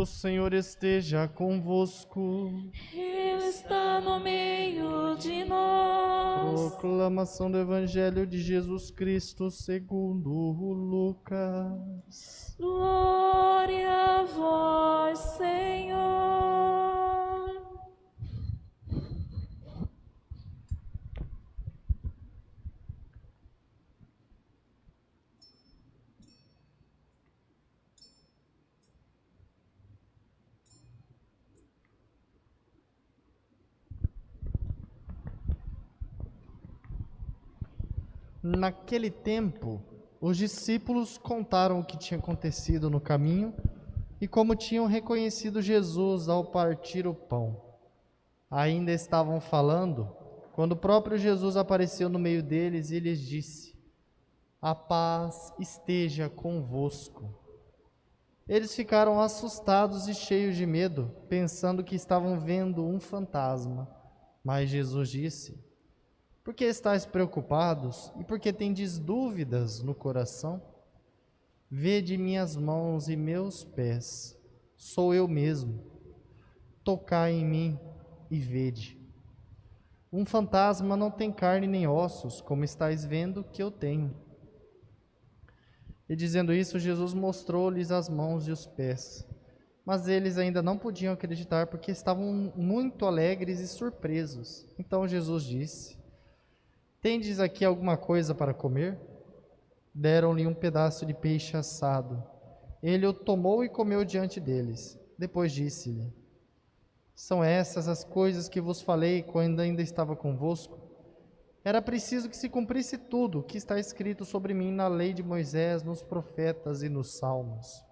O Senhor esteja convosco. Ele está no meio de nós. Proclamação do Evangelho de Jesus Cristo segundo Lucas. Glória a vós, Senhor. Naquele tempo, os discípulos contaram o que tinha acontecido no caminho e como tinham reconhecido Jesus ao partir o pão. Ainda estavam falando, quando o próprio Jesus apareceu no meio deles e lhes disse: "A paz esteja convosco." Eles ficaram assustados e cheios de medo, pensando que estavam vendo um fantasma. Mas Jesus disse: "Por que estáis preocupados e por que tendes dúvidas no coração? Vede minhas mãos e meus pés, sou eu mesmo. Tocai em mim e vede. Um fantasma não tem carne nem ossos, como estáis vendo que eu tenho." E dizendo isso, Jesus mostrou-lhes as mãos e os pés. Mas eles ainda não podiam acreditar, porque estavam muito alegres e surpresos. Então Jesus disse: "Tendes aqui alguma coisa para comer?" Deram-lhe um pedaço de peixe assado. Ele o tomou e comeu diante deles. Depois disse-lhe: "São essas as coisas que vos falei quando ainda estava convosco? Era preciso que se cumprisse tudo o que está escrito sobre mim na lei de Moisés, nos profetas e nos salmos."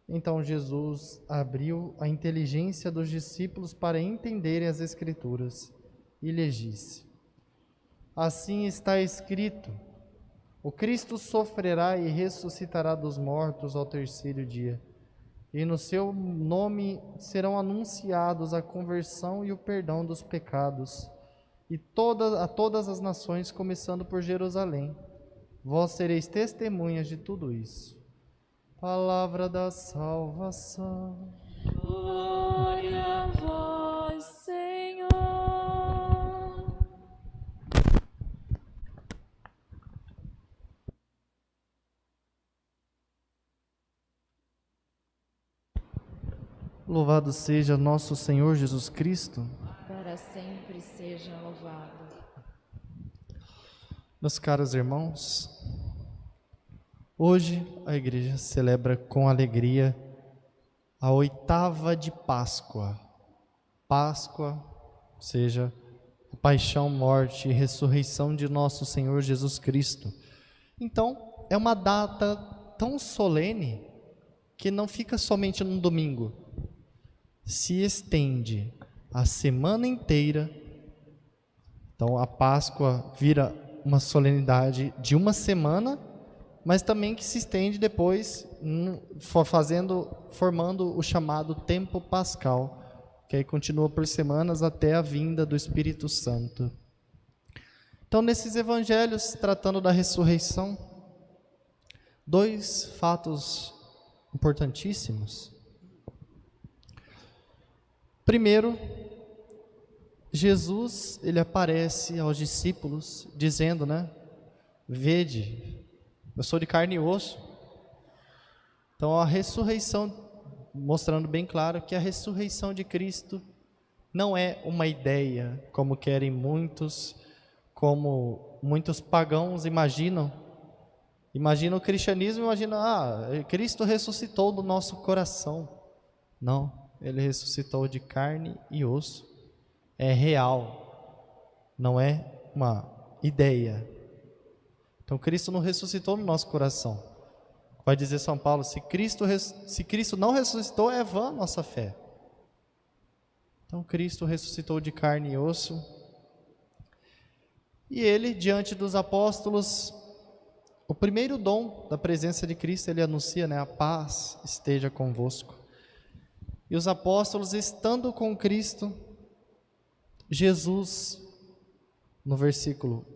Então Jesus abriu a inteligência dos discípulos para entenderem as Escrituras e lhes disse: "Assim está escrito: o Cristo sofrerá e ressuscitará dos mortos ao terceiro dia, e no seu nome serão anunciados a conversão e o perdão dos pecados a todas as nações, começando por Jerusalém. Vós sereis testemunhas de tudo isso." Palavra da salvação. Glória a vós, Senhor. Louvado seja nosso Senhor Jesus Cristo. Para sempre seja louvado. Meus caros irmãos, hoje a igreja celebra com alegria a oitava de Páscoa. Páscoa, ou seja, a paixão, morte e ressurreição de nosso Senhor Jesus Cristo. Então, é uma data tão solene que não fica somente num domingo, se estende a semana inteira. Então, a Páscoa vira uma solenidade de uma semana, mas também que se estende depois, formando o chamado tempo pascal, que aí continua por semanas até a vinda do Espírito Santo. Então, nesses evangelhos, tratando da ressurreição, dois fatos importantíssimos. Primeiro, Jesus, ele aparece aos discípulos dizendo, "Vede, eu sou de carne e osso." Então a ressurreição, mostrando bem claro que a ressurreição de Cristo não é uma ideia, como querem muitos, como muitos pagãos imaginam. Imagina o cristianismo, Cristo ressuscitou do nosso coração. Não, ele ressuscitou de carne e osso. É real, não é uma ideia. Então Cristo não ressuscitou no nosso coração. Vai dizer São Paulo: se Cristo não ressuscitou, é vã nossa fé. Então Cristo ressuscitou de carne e osso. E ele, diante dos apóstolos, o primeiro dom da presença de Cristo, ele anuncia, a paz esteja convosco. E os apóstolos, estando com Cristo, Jesus, no versículo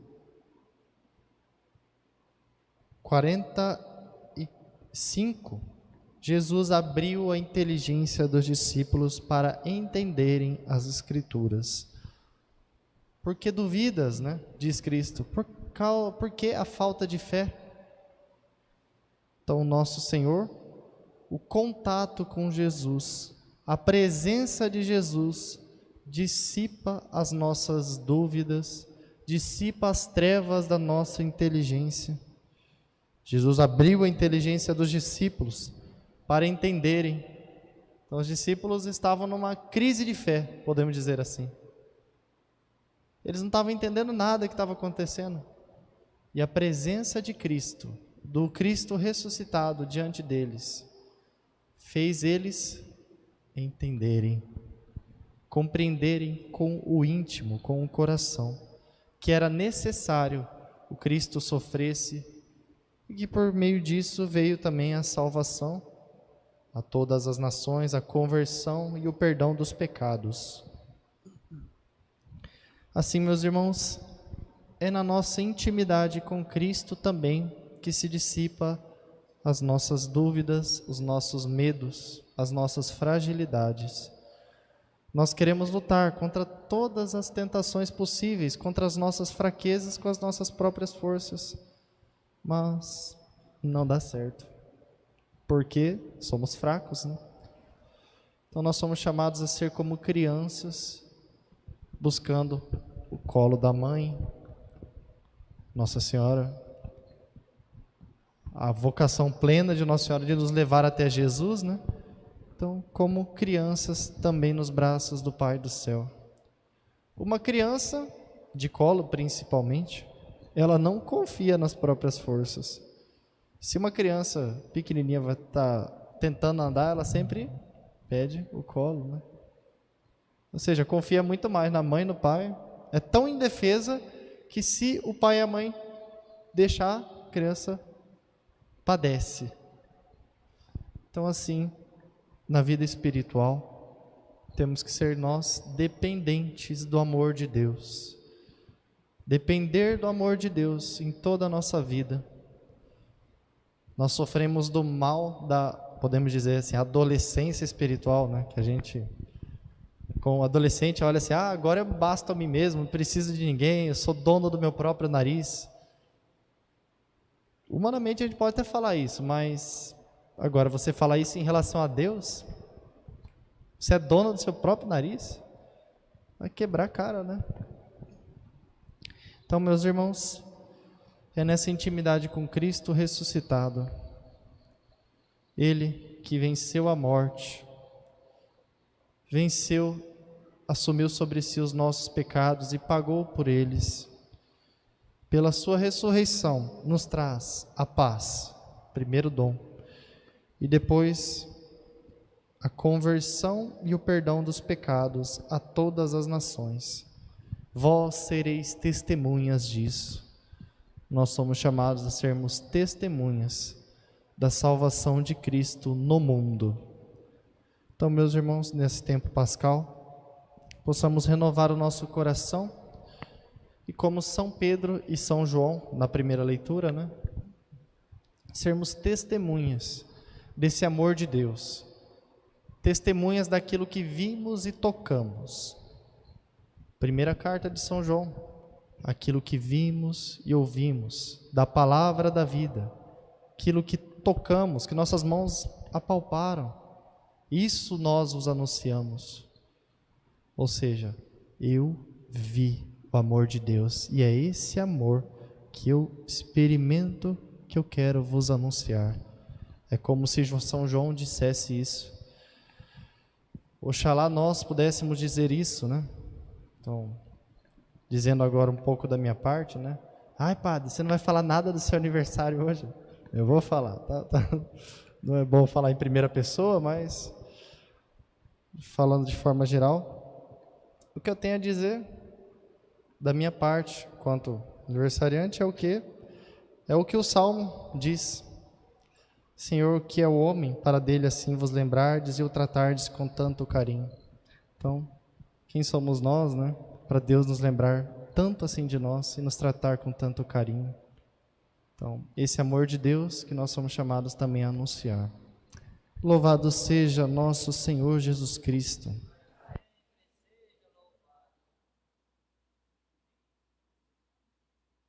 45, Jesus abriu a inteligência dos discípulos para entenderem as Escrituras. Por que duvidas, né? Diz Cristo. Por que a falta de fé? Então, nosso Senhor, o contato com Jesus, a presença de Jesus, dissipa as nossas dúvidas, dissipa as trevas da nossa inteligência. Jesus abriu a inteligência dos discípulos para entenderem. Então, os discípulos estavam numa crise de fé, podemos dizer assim. Eles não estavam entendendo nada que estava acontecendo. E a presença de Cristo, do Cristo ressuscitado diante deles, fez eles entenderem, compreenderem com o íntimo, com o coração, que era necessário o Cristo sofresse e que por meio disso veio também a salvação a todas as nações, a conversão e o perdão dos pecados. Assim, meus irmãos, é na nossa intimidade com Cristo também que se dissipa as nossas dúvidas, os nossos medos, as nossas fragilidades. Nós queremos lutar contra todas as tentações possíveis, contra as nossas fraquezas com as nossas próprias forças, mas não dá certo, porque somos fracos, né? Então nós somos chamados a ser como crianças, buscando o colo da mãe, Nossa Senhora, a vocação plena de Nossa Senhora de nos levar até Jesus, né? Então, como crianças também nos braços do Pai do céu. Uma criança, de colo principalmente, ela não confia nas próprias forças. Se uma criança pequenininha vai estar tentando andar, ela sempre pede o colo, né? Ou seja, confia muito mais na mãe e no pai. É tão indefesa que se o pai e a mãe deixar, a criança padece. Então, assim, na vida espiritual, temos que ser nós dependentes do amor de Deus. Depender do amor de Deus em toda a nossa vida. Nós sofremos do mal da, podemos dizer assim, adolescência espiritual, né? Que a gente, com adolescente, olha assim, agora eu basto a mim mesmo, não preciso de ninguém, eu sou dono do meu próprio nariz. Humanamente a gente pode até falar isso, mas agora você falar isso em relação a Deus, você é dono do seu próprio nariz, vai quebrar a cara, né? Então, meus irmãos, é nessa intimidade com Cristo ressuscitado, Ele que venceu a morte, assumiu sobre si os nossos pecados e pagou por eles. Pela sua ressurreição, nos traz a paz, primeiro dom, e depois a conversão e o perdão dos pecados a todas as nações. Vós sereis testemunhas disso. Nós somos chamados a sermos testemunhas da salvação de Cristo no mundo. Então, meus irmãos, nesse tempo pascal, possamos renovar o nosso coração e, como São Pedro e São João, na primeira leitura, né, sermos testemunhas desse amor de Deus, testemunhas daquilo que vimos e tocamos. Primeira carta de São João, aquilo que vimos e ouvimos, da palavra da vida, aquilo que tocamos, que nossas mãos apalparam, isso nós vos anunciamos. Ou seja, eu vi o amor de Deus, e é esse amor que eu experimento, que eu quero vos anunciar. É como se São João dissesse isso. Oxalá nós pudéssemos dizer isso, né? Então, dizendo agora um pouco da minha parte, né? Ai, padre, você não vai falar nada do seu aniversário hoje? Eu vou falar, tá? Não é bom falar em primeira pessoa, mas falando de forma geral, o que eu tenho a dizer da minha parte, quanto aniversariante, é o quê? É o que o Salmo diz. Senhor, que é o homem, para dele assim vos lembrardes e o tratardes com tanto carinho. Então, quem somos nós, né? Para Deus nos lembrar tanto assim de nós e nos tratar com tanto carinho. Então, esse amor de Deus que nós somos chamados também a anunciar. Louvado seja nosso Senhor Jesus Cristo.